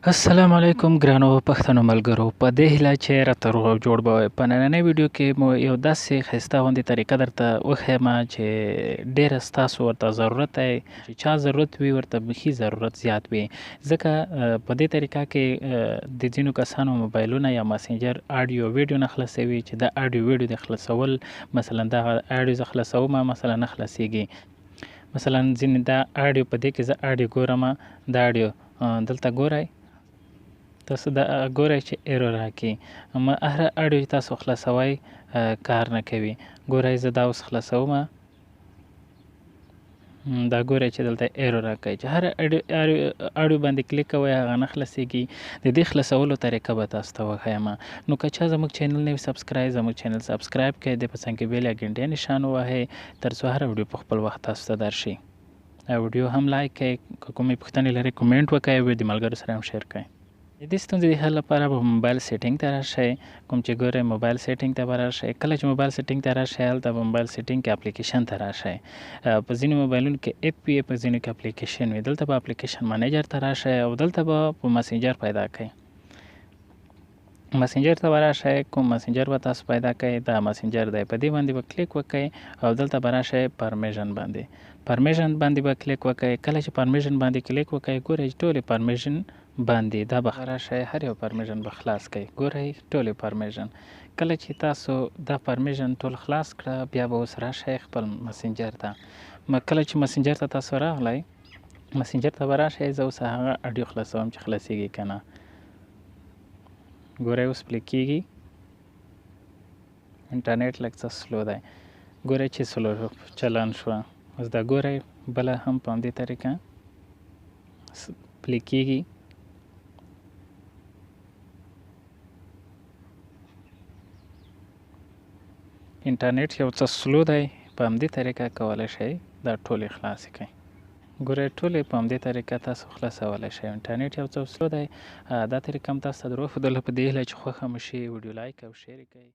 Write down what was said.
السلام علیکم ګرانو پښتنو ملګرو، په دې هیله چې راته روغ او جوړ به وئ. په نننۍ ویډیو کې مو یو داسې ښایسته غوندې طریقه درته وښیم چې ډېره ستاسو ورته ضرورت دی. چې چا ضرورت وي ورته بیخي ضرورت زیات وي، ځکه په دې طریقه کې د ځینو کسانو موبایلونه یا ماسنجر اډیو ویډیو نه خلاصوي چې دا اډیو ویډیو د خلاصول مثلا دغه اډیو زه خلاصومه مثلا نه خلاصیږي. مثلا ځینې دا اډیو په دې کې زه اډیو ګورم، دا اډیو دلته ګورئ، تاسو دا ګورئ چې ایرور راکړي. هر اډیو چې تاسو خلاصوئ کار نه کوي. ګورئ زه دا اوس خلاصومه، دا ګورئ چې دلته ایرور راکوي چې هر اډیو باندې کلیک کوئ هغه نه خلاصیږي. د دې خلاصولو طریقه به تاسو ته وښیم. نو که چا زموږ چینل نه وي سبسکرایب، زموږ چینل سبسکرایب کړئ، د په څنګ کې بیل یا ګنټۍ نشان ووهئ تر څو هره ویډیو په خپل وخت تاسو ته درشي. ویډیو هم لایک کړئ، که کومې پوښتنې لرئ کومنټ وکړئ او د ملګرو سره هم شیر کړئ. د دې ستونزې د حل لپاره به موبایل سیټینګ ته راشئ. کوم چې ګورئ موبایل سیټینګ ته به راشئ. کله چې موبایل سیټینګ ته راشئ هلته به موبایل سیټینګ کې اپلیکیشن ته راشئ. په ځینو موبایلونو کې اپ وي، په ځینو کې اپلیکیشن وي. دلته به اپلیکیشن منیجر ته راشئ او دلته به په مسنجر پیدا کړئ. مسنجر ته به راشئ، کوم مسنجر به تاسو پیدا کړئ دا مسنجر دی. په دې باندې به کلیک وکړئ او دلته به راشئ پرمیشن باندې. پرمیشن باندې به کلیک وکړئ. کله چې پرمیشن باندې کلیک وکړئ ګورئ ټولې پرمیشن باندې دا به راشئ، هر یو پرمیشن به خلاص کړئ. ګورئ ټولې پرمیشن. کله چې تاسو دا پرمیشن ټول خلاص کړه بیا به اوس راشئ خپل مسنجر ته. کله چې مسنجر ته تاسو راغلی مسنجر ته به راشئ. زه اوس هغه اډیو خلاصوم چې خلاصیږي که نه. ګورئ اوس پلی کېږي. انټرنیټ لږ څه سلو دی. ګورئ چې سلو چلن شوه. اوس دا ګورئ بله هم په همدې طریقه پلی کېږي. انټرنیټ یو څه سلو دی، په همدې طریقه کولی شئ دا ټولې خلاصې کړئ. ګورئ ټولې په همدې طریقه تاسو خلاصولی شئ. انټرنیټ یو څه سلو دی. دا طریقه هم تاسو ته در وښودله په دې هیله چې خوښه مو شي. ویډیو لایک او شیر یې کړئ.